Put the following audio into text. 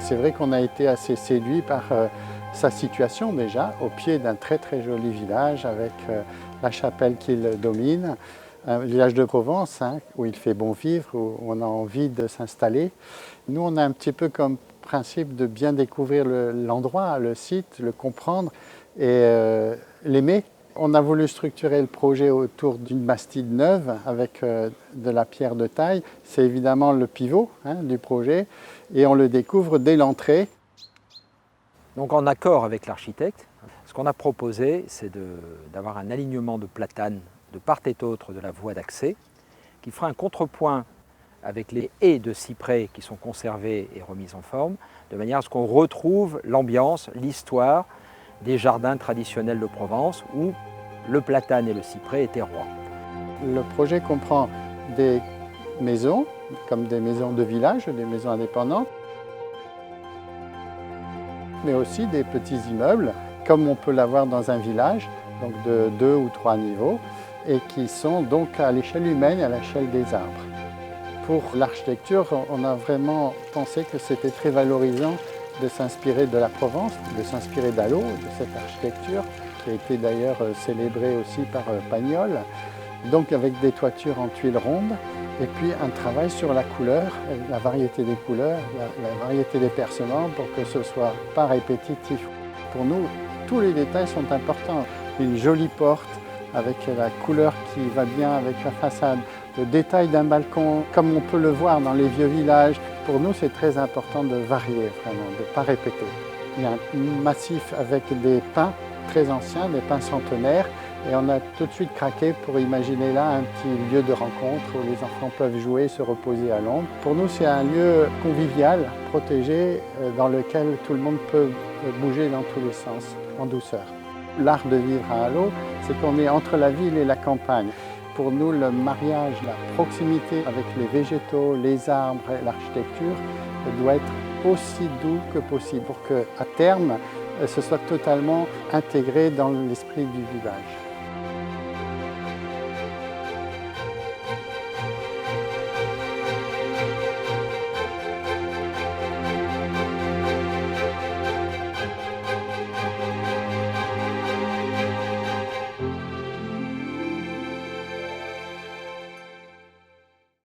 c'est vrai qu'on a été assez séduit par sa situation déjà, au pied d'un très très joli village avec la chapelle qu'il domine, un village de Provence où il fait bon vivre, où on a envie de s'installer. Nous, on a un petit peu comme principe de bien découvrir l'endroit, le site, le comprendre et l'aimer. On a voulu structurer le projet autour d'une bastide neuve avec de la pierre de taille. C'est évidemment le pivot du projet et on le découvre dès l'entrée. Donc en accord avec l'architecte, ce qu'on a proposé, c'est d'avoir un alignement de platanes de part et d'autre de la voie d'accès qui fera un contrepoint avec les haies de cyprès qui sont conservées et remises en forme, de manière à ce qu'on retrouve l'ambiance, l'histoire des jardins traditionnels de Provence où le platane et le cyprès étaient rois. Le projet comprend des maisons, comme des maisons de village, des maisons indépendantes, mais aussi des petits immeubles, comme on peut l'avoir dans un village, donc de 2 ou 3 niveaux, et qui sont donc à l'échelle humaine, à l'échelle des arbres. Pour l'architecture, on a vraiment pensé que c'était très valorisant de s'inspirer de la Provence, de s'inspirer d'Allot, de cette architecture, qui a été d'ailleurs célébrée aussi par Pagnol, donc avec des toitures en tuiles rondes, et puis un travail sur la couleur, la variété des couleurs, la variété des percements, pour que ce ne soit pas répétitif. Pour nous, tous les détails sont importants. Une jolie porte avec la couleur qui va bien avec la façade, le détail d'un balcon, comme on peut le voir dans les vieux villages. Pour nous, c'est très important de varier, vraiment, de ne pas répéter. Il y a un massif avec des pins très anciens, des pins centenaires, et on a tout de suite craqué pour imaginer là un petit lieu de rencontre où les enfants peuvent jouer, se reposer à l'ombre. Pour nous, c'est un lieu convivial, protégé, dans lequel tout le monde peut bouger dans tous les sens, en douceur. L'art de vivre à Allot, c'est qu'on est entre la ville et la campagne. Pour nous, le mariage, la proximité avec les végétaux, les arbres et l'architecture doit être aussi doux que possible pour qu'à terme, ce soit totalement intégré dans l'esprit du village.